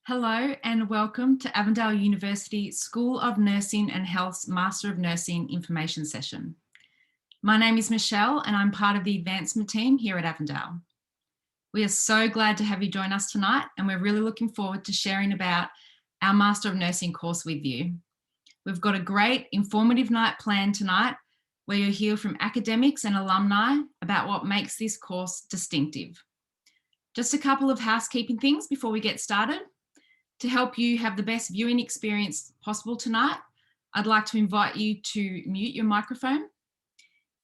Hello and welcome to Avondale University School of Nursing and Health's Master of Nursing information session. My name is Michelle and I'm part of the advancement team here at Avondale. We are so glad to have you join us tonight and we're really looking forward to sharing about our Master of Nursing course with you. We've got a great informative night planned tonight where you'll hear from academics and alumni about what makes this course distinctive. Just a couple of housekeeping things before we get started. To help you have the best viewing experience possible tonight, I'd like to invite you to mute your microphone.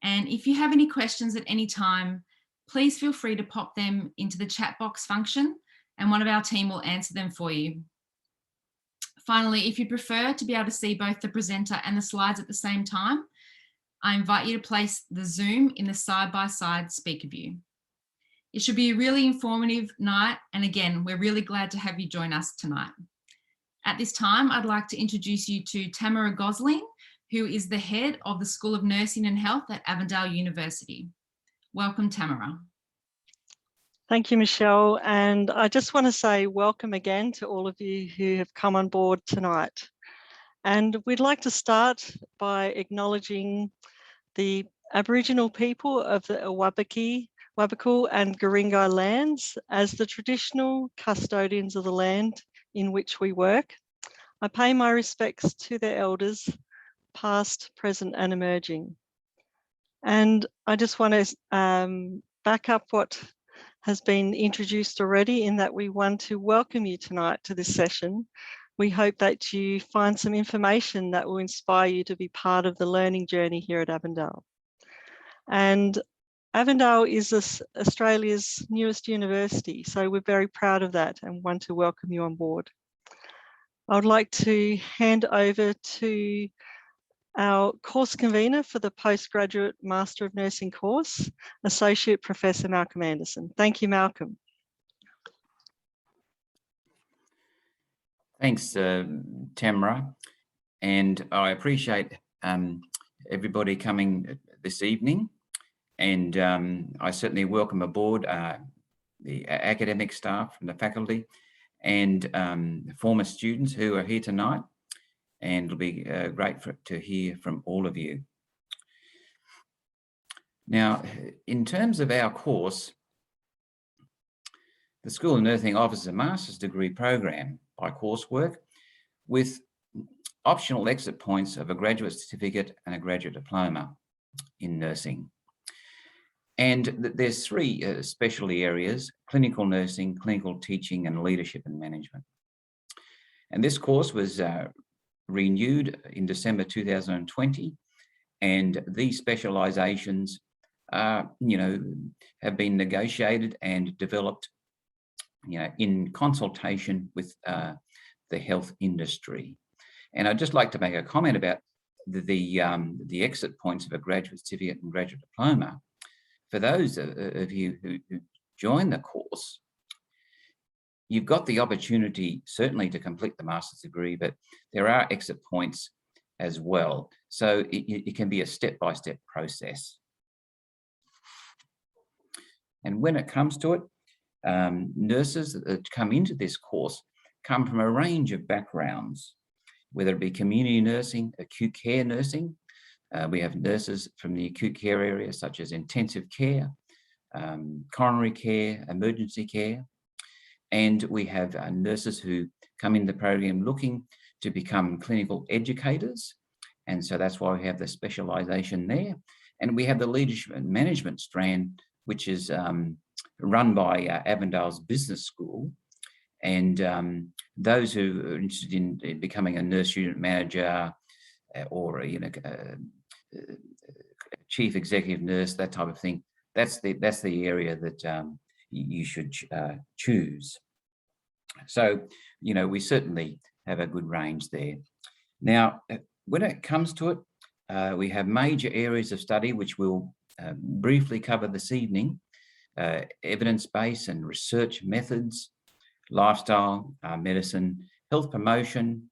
And if you have any questions at any time, please feel free to pop them into the chat box function and one of our team will answer them for you. Finally, if you prefer to be able to see both the presenter and the slides at the same time, I invite you to place the Zoom in the side-by-side speaker view. It should be a really informative night, and again, we're really glad to have you join us tonight. At this time, I'd like to introduce you to Tamara Gosling, who is the head of the School of Nursing and Health at Avondale University. Welcome, Tamara. Thank you, Michelle. And I just want to say welcome again to all of you who have come on board tonight. And we'd like to start by acknowledging the Aboriginal people of the Wabakal and Guringai lands as the traditional custodians of the land in which we work. I pay my respects to their elders, past, present and emerging. And I just want to back up what has been introduced already in that we want to welcome you tonight to this session. We hope that you find some information that will inspire you to be part of the learning journey here at Avondale. And Avondale is Australia's newest university, so we're very proud of that and want to welcome you on board. I would like to hand over to our course convener for the Postgraduate Master of Nursing course, Associate Professor Malcolm Anderson. Thank you, Malcolm. Thanks, Tamara, and I appreciate everybody coming this evening. And I certainly welcome aboard the academic staff from the faculty and former students who are here tonight. And it'll be great to hear from all of you. Now, in terms of our course, the School of Nursing offers a master's degree program by coursework with optional exit points of a graduate certificate and a graduate diploma in nursing. And there's three specialty areas: clinical nursing, clinical teaching, and leadership and management. And this course was renewed in December 2020. And these specializations have been negotiated and developed, in consultation with the health industry. And I'd just like to make a comment about the exit points of a graduate certificate and graduate diploma. For those of you who join the course, you've got the opportunity certainly to complete the master's degree, but there are exit points as well. So it can be a step-by-step process. And when it comes to it, nurses that come into this course come from a range of backgrounds, whether it be community nursing, acute care nursing. We have nurses from the acute care area, such as intensive care, coronary care, emergency care. And we have nurses who come in the program looking to become clinical educators. And so that's why we have the specialization there. And we have the leadership and management strand, which is run by Avondale's Business School. And those who are interested in becoming a nurse unit manager or chief executive nurse, that type of thing, that's the area that you should choose. So, we certainly have a good range there. Now, when it comes to it, we have major areas of study, which we'll briefly cover this evening: evidence-based and research methods, lifestyle, medicine, health promotion,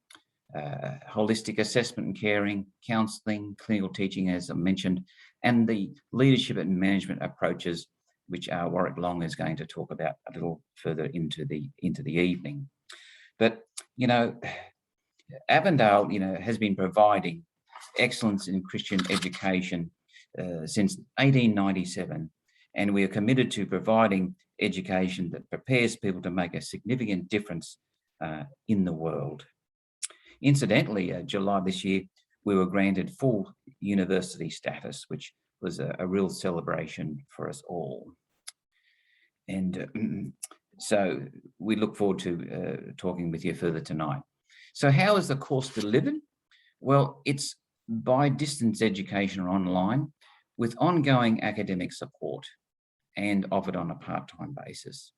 holistic assessment and caring, counselling, clinical teaching, as I mentioned, and the leadership and management approaches, which Warwick Long is going to talk about a little further into the evening. But, Avondale, has been providing excellence in Christian education since 1897. And we are committed to providing education that prepares people to make a significant difference in the world. Incidentally, July this year, we were granted full university status, which was a real celebration for us all. And so we look forward to talking with you further tonight. So how is the course delivered? Well, it's by distance education or online with ongoing academic support and offered on a part-time basis.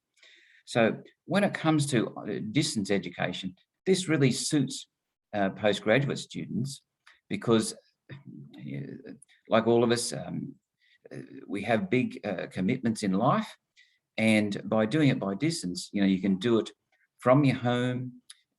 So when it comes to distance education, this really suits postgraduate students because, like all of us, we have big commitments in life, and by doing it by distance, you can do it from your home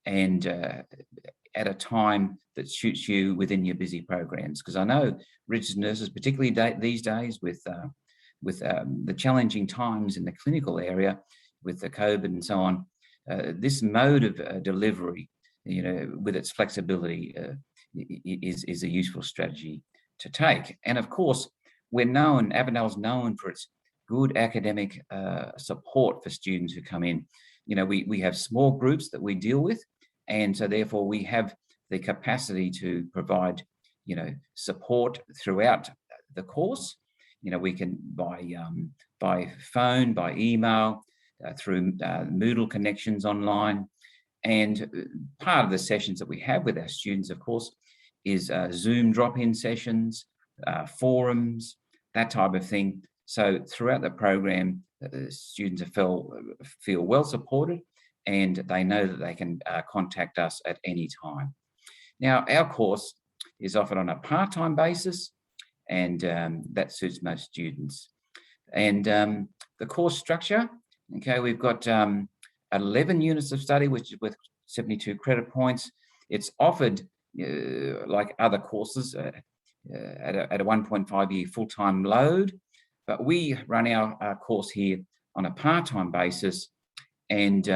and at a time that suits you within your busy programs. Because I know registered nurses, particularly these days with the challenging times in the clinical area with the COVID and so on, this mode of delivery, with its flexibility, is a useful strategy to take. And of course, Avondale's known for its good academic support for students who come in. We have small groups that we deal with, and so therefore we have the capacity to provide, support throughout the course. We can by phone, by email, through Moodle connections online. And part of the sessions that we have with our students, of course, is Zoom drop-in sessions, forums, that type of thing. So throughout the program, students feel well supported, and they know that they can contact us at any time. Now, our course is offered on a part-time basis, and that suits most students. And the course structure, okay, we've got 11 units of study, which is with 72 credit points. It's offered like other courses at a 1.5-year full-time load, but we run our course here on a part-time basis, and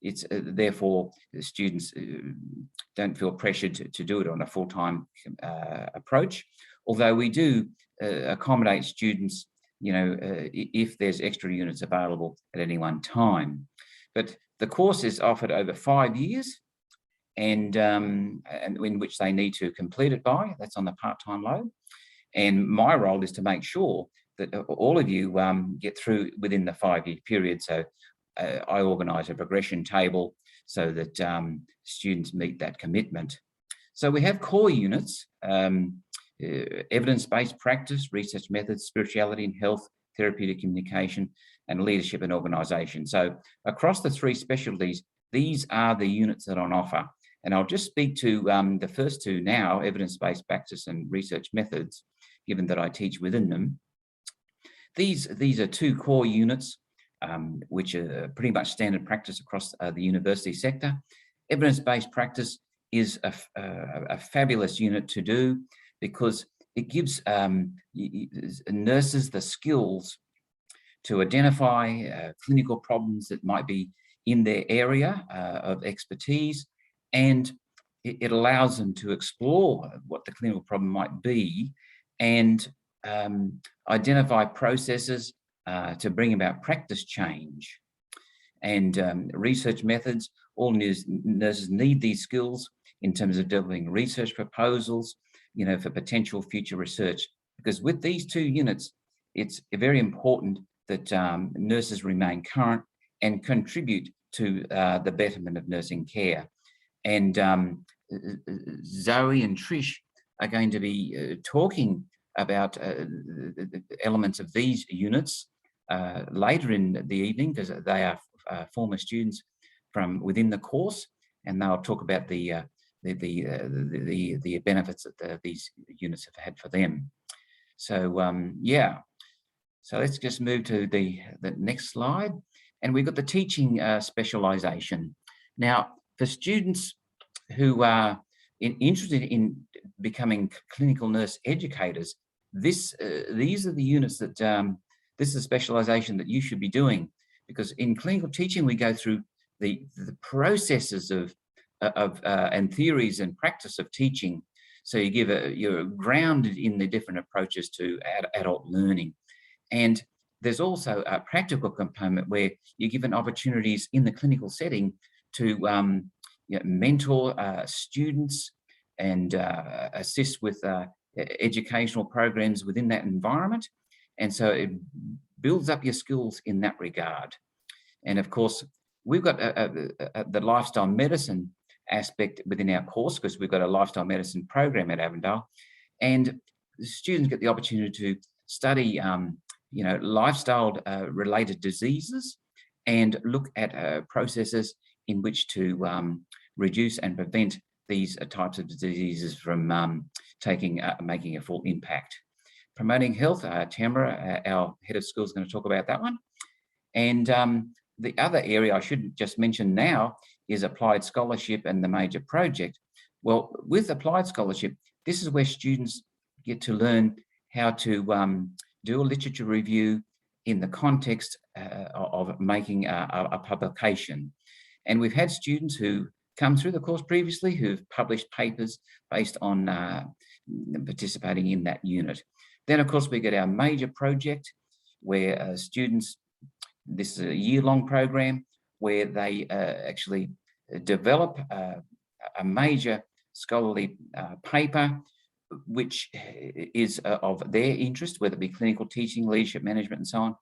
it's therefore the students don't feel pressured to do it on a full-time approach, although we do accommodate students, if there's extra units available at any one time. But the course is offered over 5 years, and in which they need to complete it by. That's on the part-time load. And my role is to make sure that all of you get through within the 5-year period. So I organise a progression table so that students meet that commitment. So we have core units, evidence-based practice, research methods, spirituality and health, therapeutic communication, and leadership and organisation. So across the 3 specialties, these are the units that are on offer. And I'll just speak to the first 2 now, evidence-based practice and research methods, given that I teach within them. These are 2 core units, which are pretty much standard practice across the university sector. Evidence-based practice is a fabulous unit to do because it gives nurses the skills to identify clinical problems that might be in their area of expertise, and it allows them to explore what the clinical problem might be and identify processes to bring about practice change. And research methods, all nurses need these skills in terms of developing research proposals, for potential future research, because with these 2 units, it's very important that nurses remain current and contribute to the betterment of nursing care. And Zoe and Trish are going to be talking about elements of these units later in the evening, because they are former students from within the course, and they'll talk about the benefits that these units have had for them. So yeah, so let's just move to the next slide, and we've got the teaching specialisation. Now, for students who are interested in becoming clinical nurse educators, these are the units that this is a specialisation that you should be doing, because in clinical teaching we go through the processes of and theories and practice of teaching. So you're grounded in the different approaches to adult learning. And there's also a practical component where you're given opportunities in the clinical setting to mentor students and assist with educational programs within that environment. And so it builds up your skills in that regard. And of course, we've got the lifestyle medicine aspect within our course, because we've got a lifestyle medicine program at Avondale, and the students get the opportunity to study lifestyle related diseases and look at processes in which to reduce and prevent these types of diseases from making a full impact. Promoting health, Tamara, our head of school, is going to talk about that one. And the other area I should just mention now is applied scholarship and the major project. Well, with applied scholarship, this is where students get to learn how to do a literature review in the context of making a publication. And we've had students who come through the course previously who've published papers based on participating in that unit. Then, of course, we get our major project where students, this is a year-long program where they actually develop a major scholarly paper which is of their interest, whether it be clinical teaching, leadership management, and so on.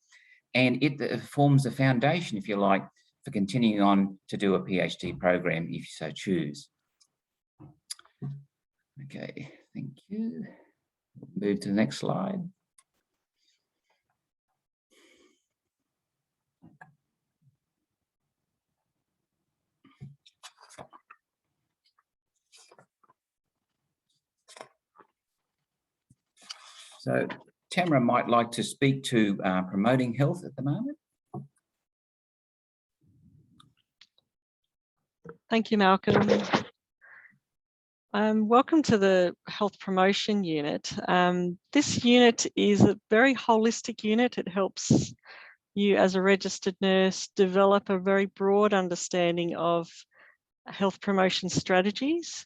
And it forms the foundation, if you like, for continuing on to do a PhD program if you so choose. Okay, thank you. We'll move to the next slide. So Tamara might like to speak to promoting health at the moment. Thank you, Malcolm. Welcome to the Health Promotion Unit. This unit is a very holistic unit. It helps you as a registered nurse develop a very broad understanding of health promotion strategies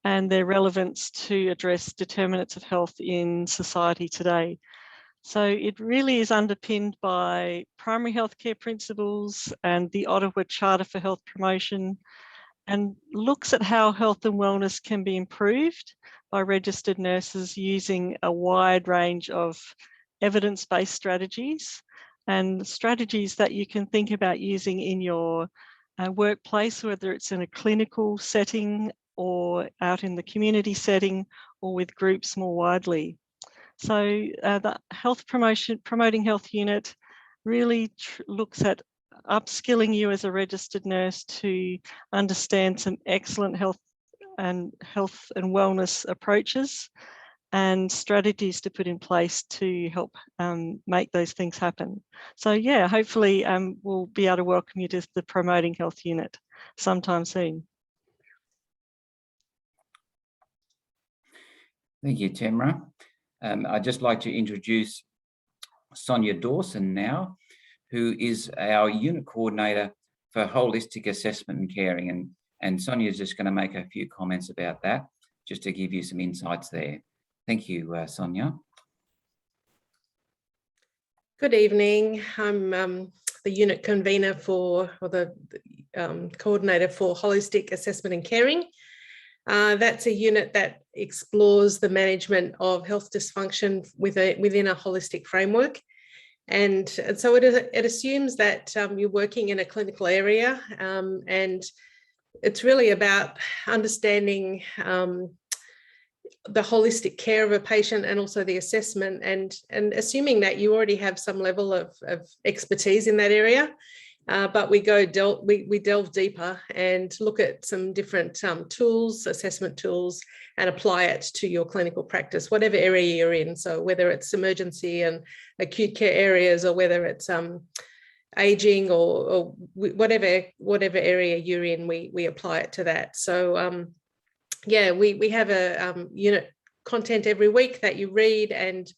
and their relevance to address determinants of health in society today. So it really is underpinned by primary healthcare principles and the Ottawa Charter for Health Promotion, and looks at how health and wellness can be improved by registered nurses using a wide range of evidence-based strategies and strategies that you can think about using in your workplace, whether it's in a clinical setting or out in the community setting or with groups more widely. So the Promoting Health Unit really looks at upskilling you as a registered nurse to understand some excellent health and wellness approaches and strategies to put in place to help make those things happen. So yeah, hopefully we'll be able to welcome you to the Promoting Health Unit sometime soon. Thank you, Tamara. I'd just like to introduce Sonia Dawson now, who is our unit coordinator for holistic assessment and caring. And Sonia is just going to make a few comments about that, just to give you some insights there. Thank you, Sonia. Good evening. I'm the unit convener or the coordinator for holistic assessment and caring. That's a unit that explores the management of health dysfunction within a holistic framework. And so it assumes that you're working in a clinical area, and it's really about understanding the holistic care of a patient and also the assessment, and assuming that you already have some level of expertise in that area. But we delve deeper and look at some different tools, assessment tools, and apply it to your clinical practice, whatever area you're in. So whether it's emergency and acute care areas, or whether it's aging or whatever area you're in, we apply it to that. So yeah, we have a unit content every week that you read, and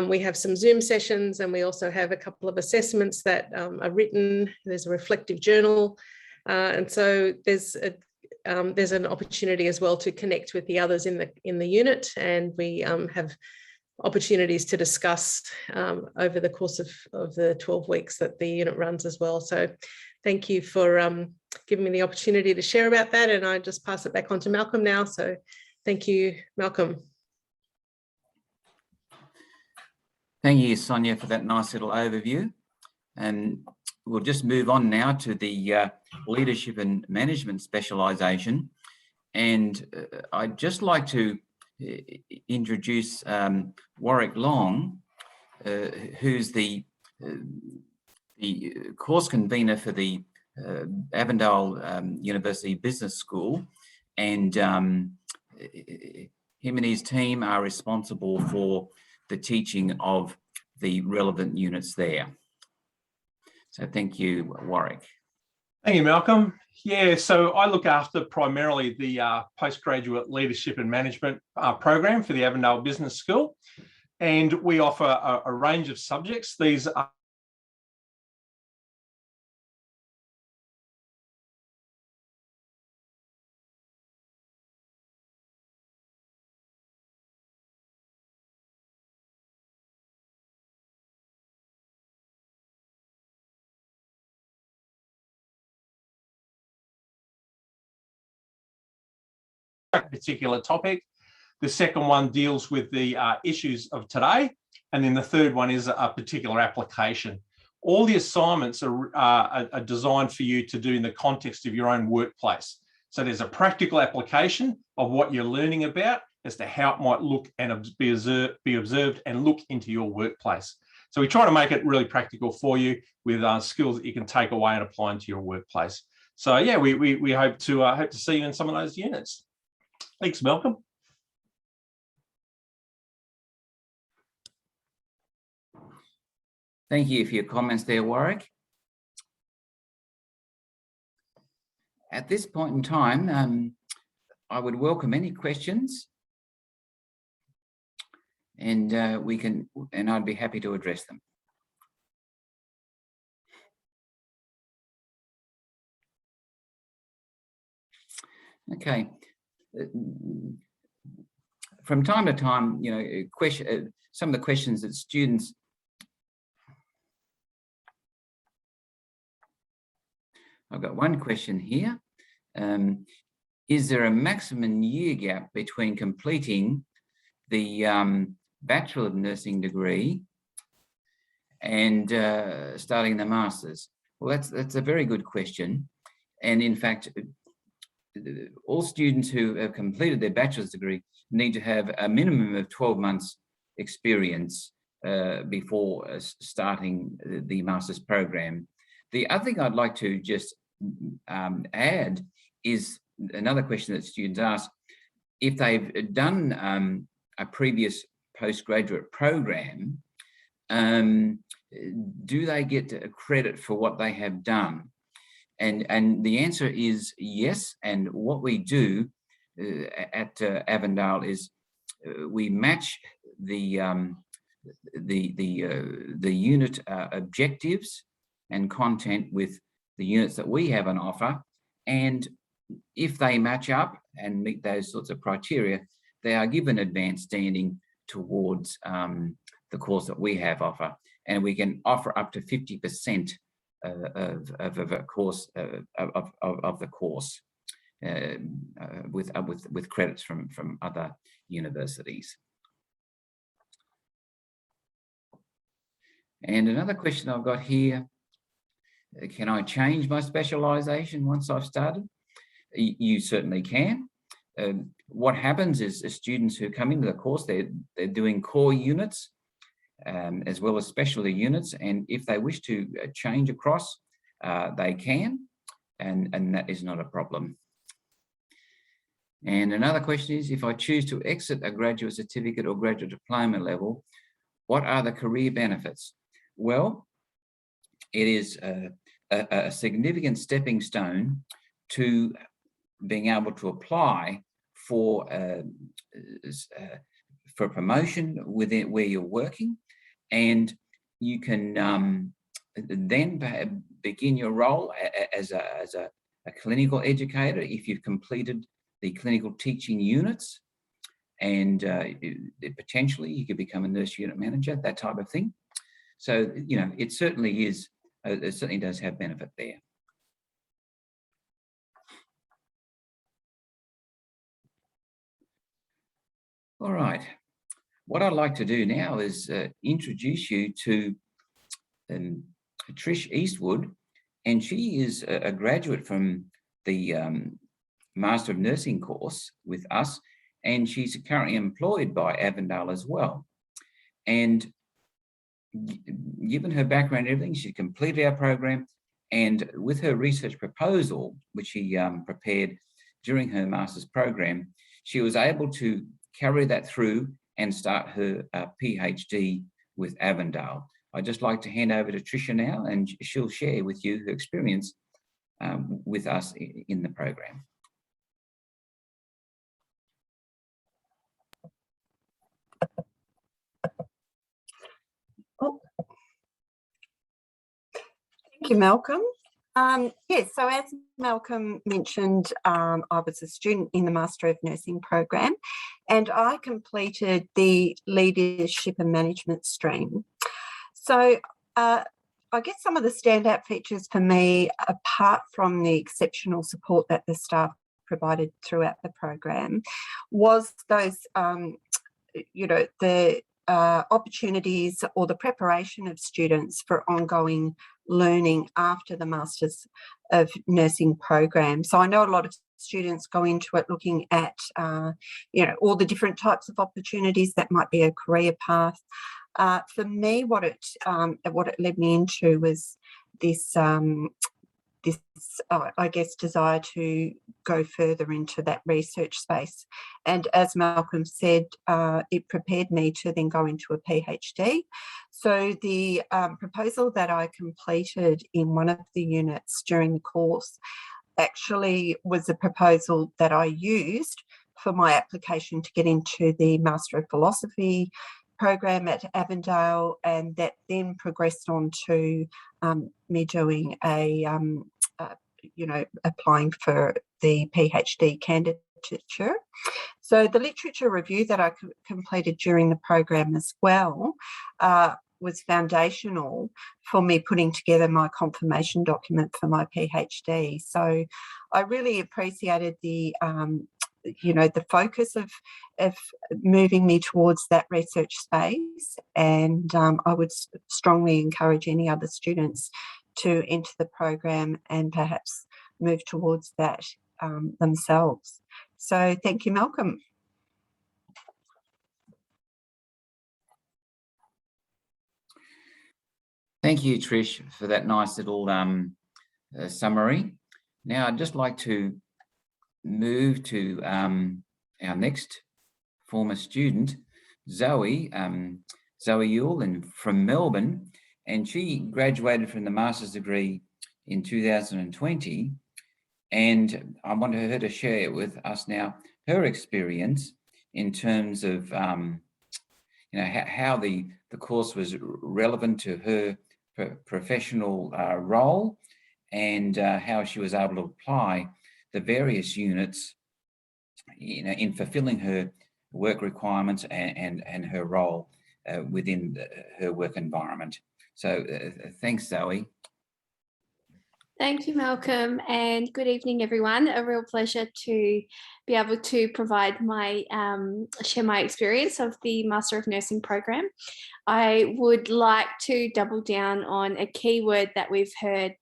we have some Zoom sessions, and we also have a couple of assessments that are written. There's a reflective journal And so there's an opportunity as well to connect with the others in the unit, and we have opportunities to discuss over the course of the 12 weeks that the unit runs as well. So thank you for giving me the opportunity to share about that, and I just pass it back on to Malcolm now. So thank you, Malcolm. Thank you, Sonia, for that nice little overview. And we'll just move on now to the leadership and management specialisation. And I'd just like to introduce Warwick Long, who's the course convener for the Avondale University Business School, and him and his team are responsible for the teaching of the relevant units there. So thank you, Warwick. Thank you, Malcolm. Yeah, so I look after primarily the postgraduate leadership and management program for the Avondale Business School, and we offer a range of subjects. These are a particular topic. The second one deals with the issues of today, and then the third one is a particular application. All the assignments are designed for you to do in the context of your own workplace. So there's a practical application of what you're learning about as to how it might look and be observed and look into your workplace. So we try to make it really practical for you with skills that you can take away and apply into your workplace. So yeah, we hope to see you in some of those units. Thanks, Malcolm. Thank you for your comments there, Warwick. At this point in time, I would welcome any questions, and I'd be happy to address them. Okay. From time to time, some of the questions that students I've got one question here. Is there a maximum year gap between completing the Bachelor of Nursing degree and starting the Masters? Well, that's a very good question. And in fact, all students who have completed their bachelor's degree need to have a minimum of 12 months experience before starting the master's program. The other thing I'd like to just add is another question that students ask: if they've done a previous postgraduate program, do they get credit for what they have done? And the answer is yes. And what we do at Avondale is we match the unit objectives and content with the units that we have on offer. And if they match up and meet those sorts of criteria, they are given advanced standing towards the course that we have offer. And we can offer up to 50% of a course of the course with credits from other universities. And another question I've got here: can I change my specialisation once I've started? You certainly can. What happens is students who come into the course, they're doing core units as well as specialty units, and if they wish to change across, they can, and that is not a problem. And another question is, if I choose to exit a graduate certificate or graduate diploma level, what are the career benefits? Well, it is a significant stepping stone to being able to apply for promotion within where you're working, and you can then begin your role as a a clinical educator if you've completed the clinical teaching units, and potentially you could become a nurse unit manager, that type of thing. So, you know, it certainly is, it certainly does have benefit there. All right, what I'd like to do now is introduce you to Trisha Eastwood, and she is a graduate from the Master of Nursing course with us, and she's currently employed by Avondale as well. And given her background and everything, she completed our program, and with her research proposal, which she prepared during her master's program, she was able to carry that through and start her PhD with Avondale. I'd just like to hand over to Trisha now, and she'll share with you her experience with us in the program. Oh. Thank you, Malcolm. Yes, so as Malcolm mentioned, I was a student in the Master of Nursing program, and I completed the Leadership and Management stream. So I guess some of the standout features for me, apart from the exceptional support that the staff provided throughout the program, was those, you know, the opportunities or the preparation of students for ongoing learning after the Masters of Nursing program. So I know a lot of students go into it looking at, you know, all the different types of opportunities that might be a career path. For me, what it led me into was this, I guess, desire to go further into that research space. And as Malcolm said, it prepared me to then go into a PhD. So the proposal that I completed in one of the units during the course actually was a proposal that I used for my application to get into the Master of Philosophy program at Avondale, and that then progressed on to me doing a you know, applying for the PhD candidature. So the literature review that I completed during the program as well was foundational for me putting together my confirmation document for my PhD. So I really appreciated the you know, the focus of moving me towards that research space, and I would strongly encourage any other students to enter the program and perhaps move towards that themselves. So thank you, Malcolm. Thank you, Trish, for that nice little summary. Now, I'd just like to move to our next former student, Zoe Yule, and from Melbourne, and she graduated from the master's degree in 2020, and I wanted her to share with us now her experience in terms of you know, how the course was relevant to her professional role, and how she was able to apply the various units, you know, in fulfilling her work requirements and her role within her work environment. So thanks, Zoe. Thank you, Malcolm, and good evening, everyone. A real pleasure to be able to provide my share my experience of the Master of Nursing program. I would like to double down on a key word that we've heard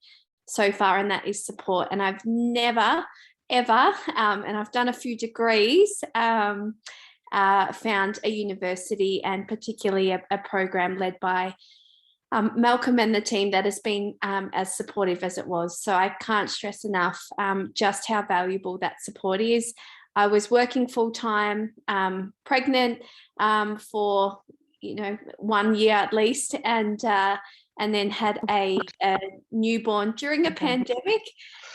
so far, and that is support. And I've never, ever, and I've done a few degrees, found a university, and particularly a program led by Malcolm and the team that has been as supportive as it was. So I can't stress enough just how valuable that support is. I was working full-time, pregnant for 1 year at least, and then had a newborn during a pandemic,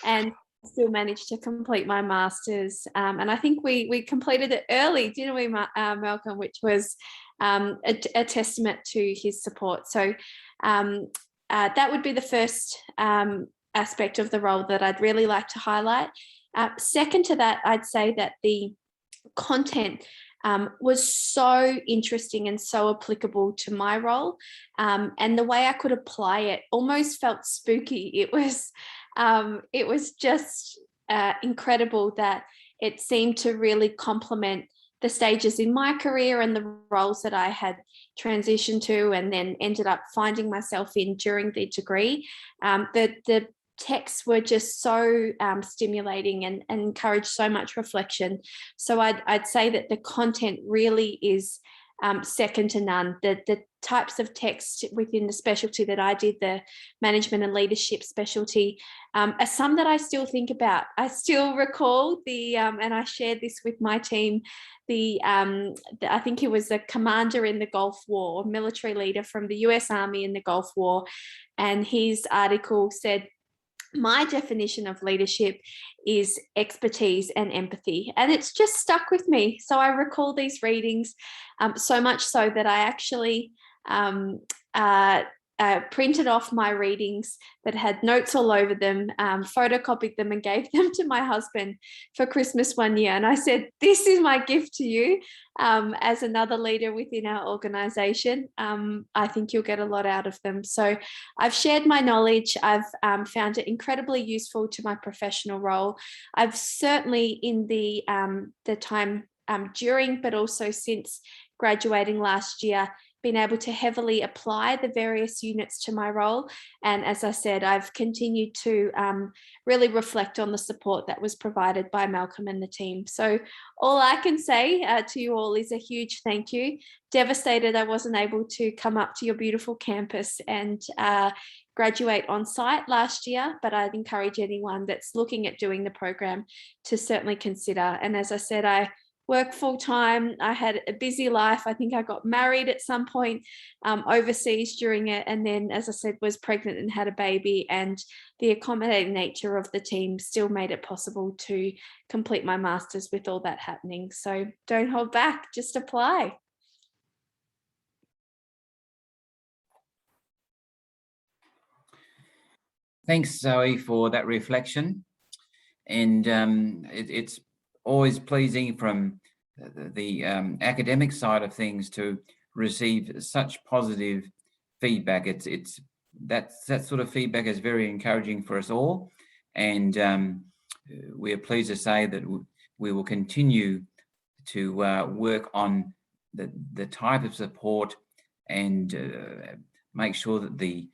and still managed to complete my master's. And I think we completed it early, didn't we, Malcolm, which was a testament to his support. So that would be the first aspect of the role that I'd really like to highlight. Second to that, I'd say that the content was so interesting and so applicable to my role, and the way I could apply it almost felt spooky. It was just incredible that it seemed to really complement the stages in my career and the roles that I had transitioned to and then ended up finding myself in during the degree. The texts were just so stimulating and encouraged so much reflection. So I'd say that the content really is second to none. The types of text within the specialty that I did, the management and leadership specialty, are some that I still think about. I still recall and I shared this with my team, I think he was a commander in the Gulf War, military leader from the US Army in the Gulf War. And his article said, my definition of leadership is expertise and empathy. And it's just stuck with me. So I recall these readings so much so that I actually printed off my readings that had notes all over them, photocopied them and gave them to my husband for Christmas one year. And I said, this is my gift to you as another leader within our organisation. I think you'll get a lot out of them. So I've shared my knowledge. I've found it incredibly useful to my professional role. I've certainly in the time during, but also since graduating last year, been able to heavily apply the various units to my role. And as I said, I've continued to really reflect on the support that was provided by Malcolm and the team. So all I can say to you all is a huge thank you. Devastated I wasn't able to come up to your beautiful campus and graduate on site last year, but I'd encourage anyone that's looking at doing the program to certainly consider. And as I said, I work full-time. I had a busy life. I think I got married at some point overseas during it. And then, as I said, was pregnant and had a baby, and the accommodating nature of the team still made it possible to complete my master's with all that happening. So don't hold back, just apply. Thanks, Zoe, for that reflection. And it's always pleasing from the academic side of things to receive such positive feedback. It's that sort of feedback is very encouraging for us all, and we are pleased to say that we will continue to work on the type of support and make sure that the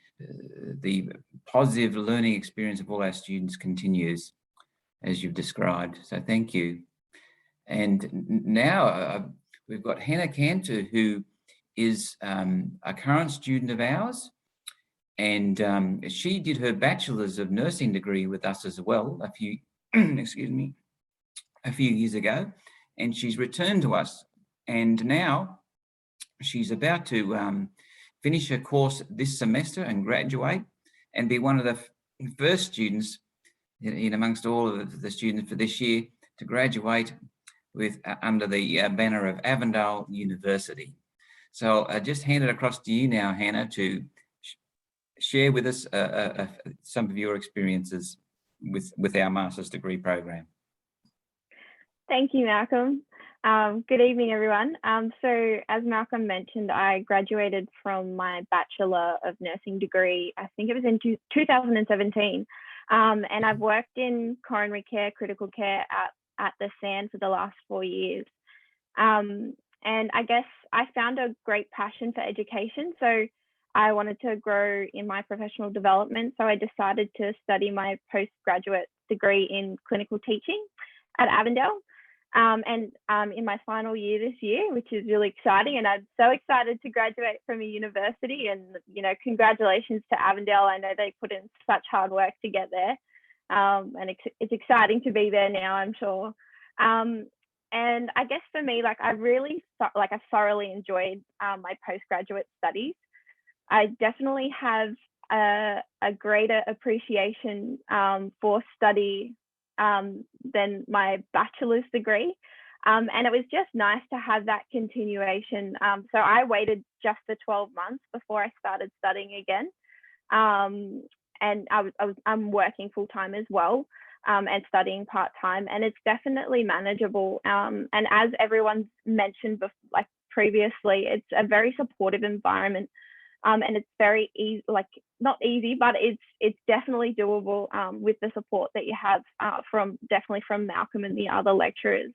positive learning experience of all our students continues as you've described. So thank you. And now we've got Hannah Cantor, who is a current student of ours, and she did her Bachelor's of Nursing degree with us as well a few years ago, and she's returned to us, and now she's about to finish her course this semester and graduate and be one of the first students in amongst all of the students for this year to graduate with under the banner of Avondale University. So I just hand it across to you now, Hannah, to share with us some of your experiences with our master's degree program. Thank you, Malcolm. Good evening, everyone. So as Malcolm mentioned, I graduated from my Bachelor of Nursing degree, I think it was in 2017. And I've worked in coronary care, critical care at the SAN for the last 4 years. And I guess I found a great passion for education. So I wanted to grow in my professional development. So I decided to study my postgraduate degree in clinical teaching at Avondale. And in my final year this year, which is really exciting. And I'm so excited to graduate from a university, and, you know, congratulations to Avondale. I know they put in such hard work to get there. And it's exciting to be there now, I'm sure. And I guess for me, like, I thoroughly enjoyed my postgraduate studies. I definitely have a greater appreciation for study than my bachelor's degree. And it was just nice to have that continuation. So I waited just the 12 months before I started studying again. and I'm working full time as well, and studying part time, and it's definitely manageable. And as everyone's mentioned like previously, it's a very supportive environment, and it's very easy, like not easy, but it's definitely doable with the support that you have definitely from Malcolm and the other lecturers.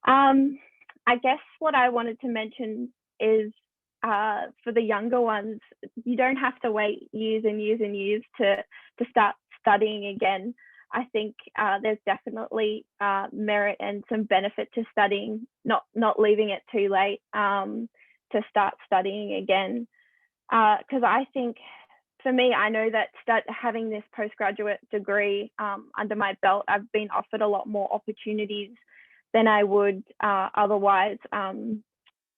I guess what I wanted to mention is, for the younger ones, you don't have to wait years and years and years to start studying again. I think there's definitely merit and some benefit to studying, not leaving it too late to start studying again. Because I think, for me, I know that having this postgraduate degree under my belt, I've been offered a lot more opportunities than I would otherwise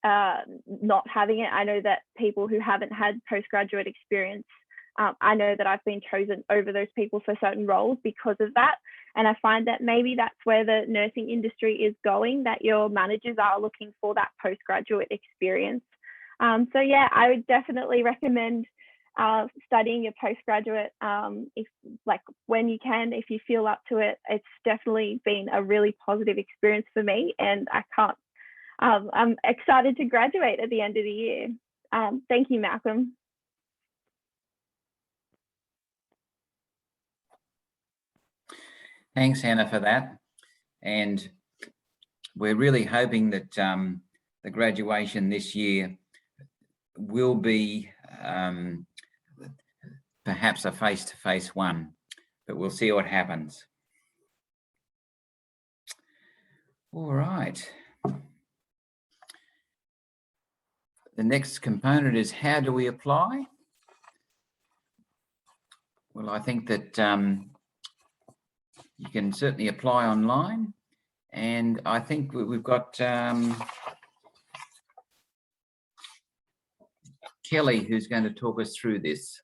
not having it. I know that people who haven't had postgraduate experience, I know that I've been chosen over those people for certain roles because of that. And I find that maybe that's where the nursing industry is going, that your managers are looking for that postgraduate experience. So yeah, I would definitely recommend studying your postgraduate if, like, when you can, if you feel up to it. It's definitely been a really positive experience for me, and I'm excited to graduate at the end of the year. Thank you, Malcolm. Thanks, Hannah, for that. And we're really hoping that the graduation this year will be perhaps a face-to-face one, but we'll see what happens. All right. The next component is, how do we apply? Well, I think that you can certainly apply online, and I think we've got Kelly, who's going to talk us through this.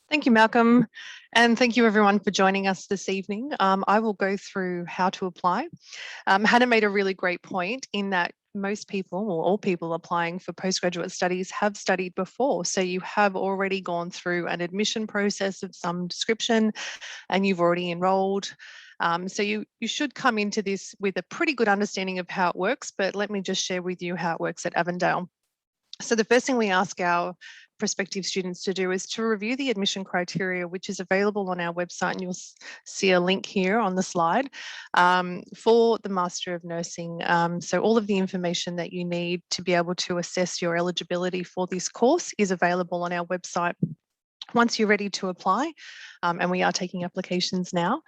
Thank you, Malcolm, and thank you everyone for joining us this evening. I will go through how to apply. Hannah made a really great point in that most people, or all people applying for postgraduate studies, have studied before. So you have already gone through an admission process of some description and you've already enrolled. So you should come into this with a pretty good understanding of how it works, but let me just share with you how it works at Avondale. So the first thing we ask our prospective students to do is to review the admission criteria, which is available on our website, and you'll see a link here on the slide for the Master of Nursing. So all of the information that you need to be able to assess your eligibility for this course is available on our website once you're ready to apply, and we are taking applications now.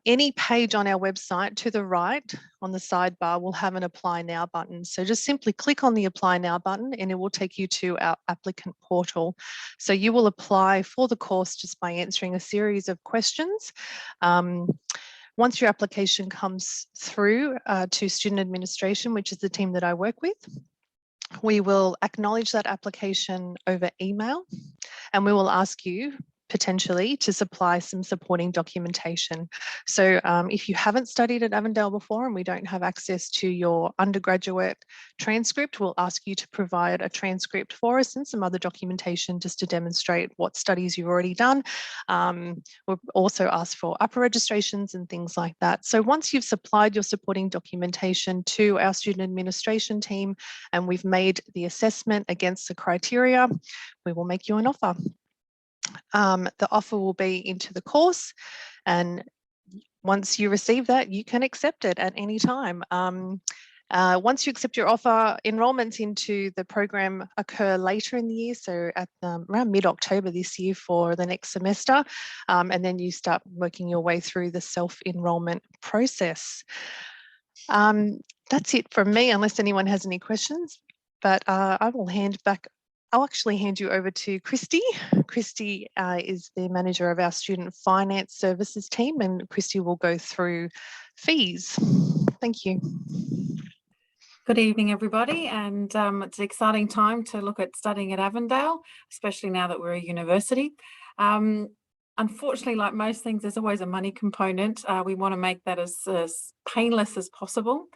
Any page on our website to the right on the sidebar will have an Apply Now button. So just simply click on the Apply Now button and it will take you to our applicant portal. So you will apply for the course just by answering a series of questions. Once your application comes through to student administration, which is the team that I work with, we will acknowledge that application over email, and we will ask you potentially to supply some supporting documentation. So if you haven't studied at Avondale before and we don't have access to your undergraduate transcript, we'll ask you to provide a transcript for us and some other documentation just to demonstrate what studies you've already done. We'll also ask for upper registrations and things like that. So once you've supplied your supporting documentation to our student administration team and we've made the assessment against the criteria, we will make you an offer. The offer will be into the course, and once you receive that, you can accept it at any time. Once you accept your offer, enrolments into the program occur later in the year, so at around mid-October this year for the next semester, and then you start working your way through the self-enrolment process. That's it from me, unless anyone has any questions, but I will hand back. I'll actually hand you over to Christy. Christy is the manager of our student finance services team, and Christy will go through fees. Thank you. Good evening, everybody, and it's an exciting time to look at studying at Avondale, especially now that we're a university. Unfortunately, like most things, there's always a money component. We want to make that as painless as possible.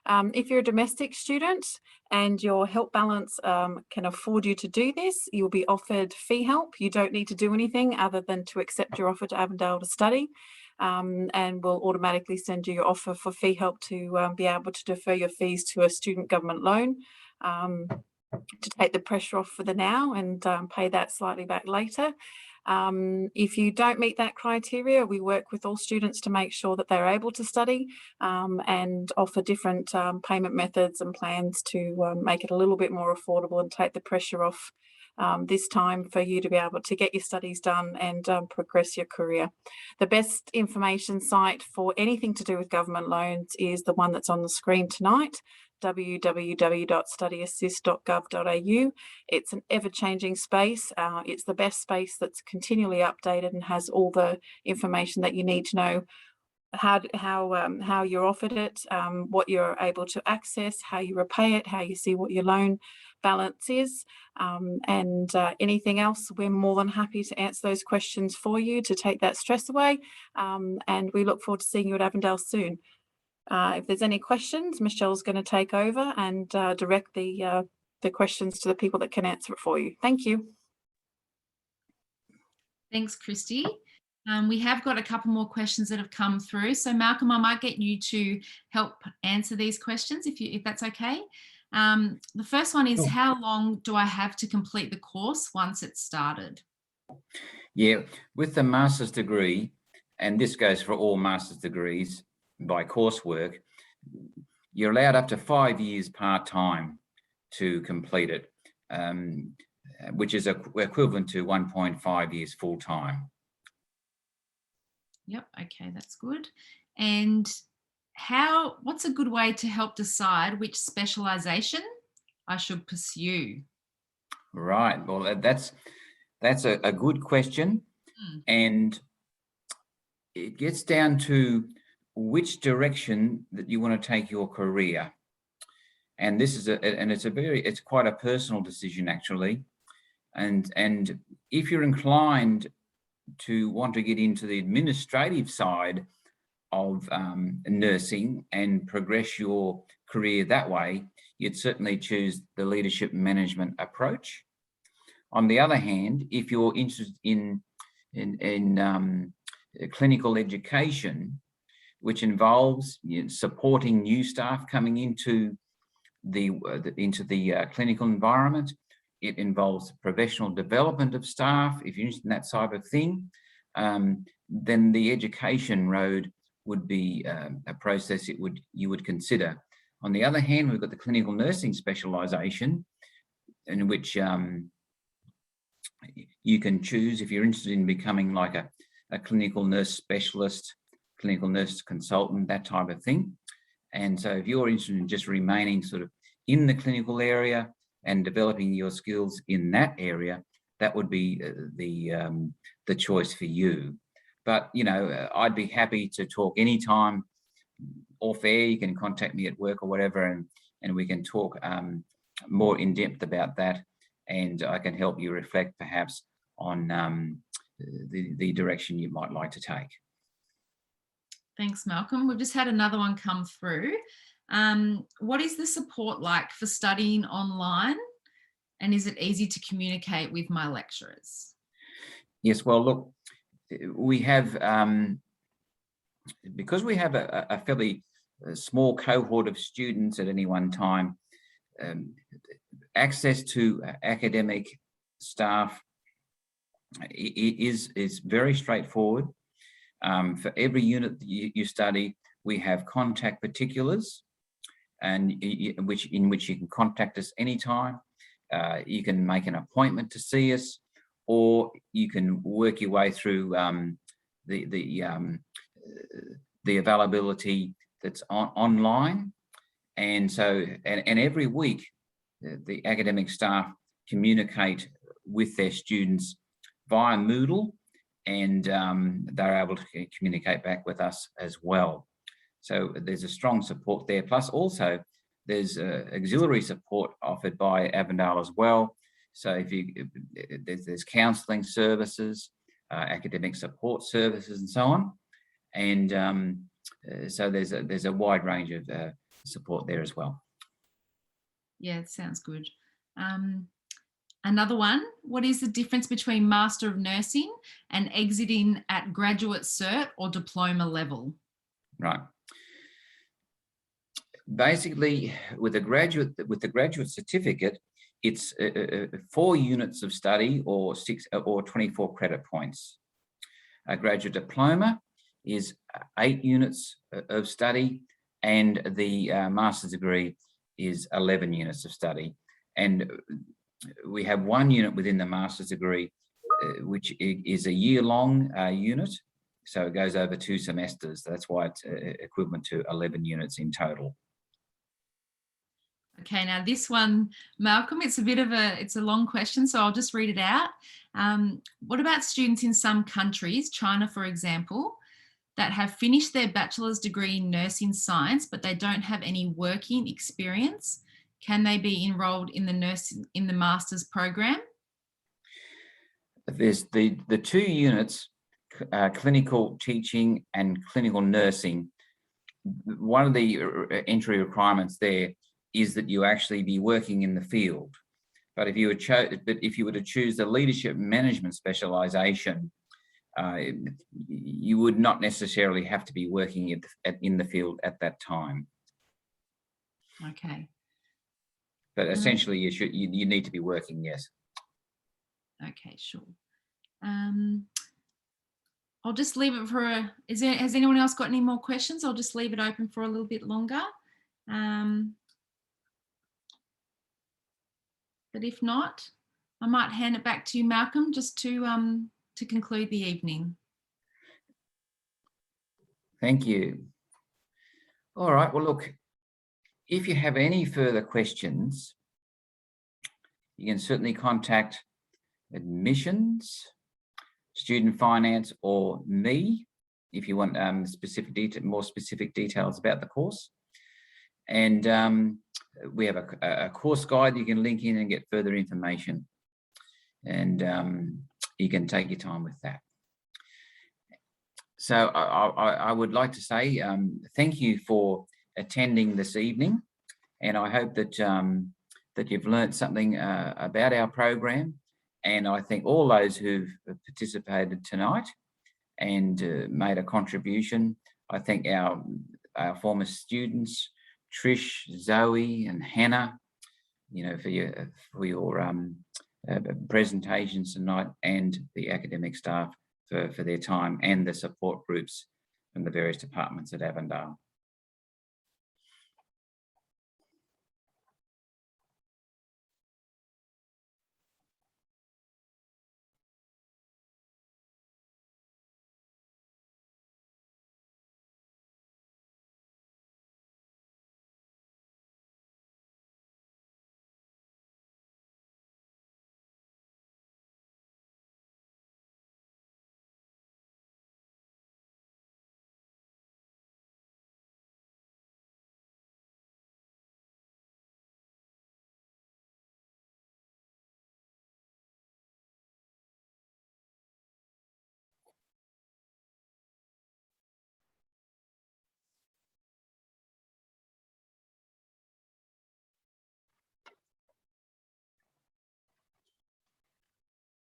If you're a domestic student and your help balance can afford you to do this, you'll be offered fee help. You don't need to do anything other than to accept your offer to Avondale to study, and we'll automatically send you your offer for fee help to be able to defer your fees to a student government loan, to take the pressure off for the now and pay that slightly back later. If you don't meet that criteria, we work with all students to make sure that they're able to study, and offer different payment methods and plans to make it a little bit more affordable and take the pressure off this time for you to be able to get your studies done and progress your career. The best information site for anything to do with government loans is the one that's on the screen tonight, www.studyassist.gov.au. It's an ever-changing space. It's the best space that's continually updated and has all the information that you need to know how you're offered it, what you're able to access, how you repay it, how you see what your loan balance is, and anything else. We're more than happy to answer those questions for you to take that stress away, and we look forward to seeing you at Avondale soon. If there's any questions, Michelle's going to take over and direct the questions to the people that can answer it for you. Thank you. Thanks, Christy. We have got a couple more questions that have come through. So Malcolm, I might get you to help answer these questions if that's okay. The first one is, how long do I have to complete the course once it's started? Yeah, with the master's degree, and this goes for all master's degrees by coursework, you're allowed up to 5 years part-time to complete it, which is equivalent to 1.5 years full-time. Yep, okay, that's good. And what's a good way to help decide which specialisation I should pursue? Right, well, that's a good question. And it gets down to which direction that you want to take your career. And this is it's quite a personal decision, actually. And if you're inclined to want to get into the administrative side of nursing and progress your career that way, you'd certainly choose the leadership management approach. On the other hand, if you're interested in clinical education, which involves supporting new staff coming into the clinical environment, it involves professional development of staff. If you're interested in that side of thing, then the education road would be a process you would consider. On the other hand, we've got the clinical nursing specialisation, in which you can choose if you're interested in becoming like a clinical nurse specialist, clinical nurse consultant, that type of thing. And so if you're interested in just remaining sort of in the clinical area and developing your skills in that area, that would be the choice for you. But, I'd be happy to talk anytime off air. You can contact me at work or whatever, and we can talk more in depth about that. And I can help you reflect perhaps on the direction you might like to take. Thanks, Malcolm. We've just had another one come through. What is the support like for studying online? And is it easy to communicate with my lecturers? Yes, well, look, we have, because we have a fairly small cohort of students at any one time, access to academic staff is very straightforward. For every unit that you study, we have contact particulars, and in which you can contact us anytime. You can make an appointment to see us, or you can work your way through the availability that's online. And so, and every week, the academic staff communicate with their students via Moodle, and they're able to communicate back with us as well. So there's a strong support there. Plus also there's auxiliary support offered by Avondale as well. So there's counselling services, academic support services and so on. And so there's a wide range of support there as well. Yeah, it sounds good. Another one, what is the difference between Master of Nursing and exiting at graduate cert or diploma level? Right. Basically, with the graduate certificate, it's 4 units of study or 24 credit points. A graduate diploma is 8 units of study, and the master's degree is 11 units of study. And we have 1 unit within the master's degree, which is a year-long unit. So it goes over 2 semesters. That's why it's equivalent to 11 units in total. Okay, now this one, Malcolm, it's a long question, so I'll just read it out. What about students in some countries, China, for example, that have finished their bachelor's degree in nursing science, but they don't have any working experience? Can they be enrolled in the master's program? There's the 2 units, clinical teaching and clinical nursing. One of the entry requirements there is that you actually be working in the field. But if you were to choose the leadership management specialisation, you would not necessarily have to be working in the field at that time. Okay. But essentially, you need to be working, yes. Okay, sure. I'll just leave it for has anyone else got any more questions? I'll just leave it open for a little bit longer. But if not, I might hand it back to you, Malcolm, just to conclude the evening. Thank you. All right, well, look, if you have any further questions, you can certainly contact admissions, student finance, or me if you want more specific details about the course. And we have a course guide you can link in and get further information. And you can take your time with that. So I would like to say thank you for attending this evening, and I hope that that you've learned something about our program. And I think all those who've participated tonight and made a contribution, I think our former students, Trish, Zoe, and Hannah, you know, for your presentations tonight, and the academic staff for their time, and the support groups from the various departments at Avondale.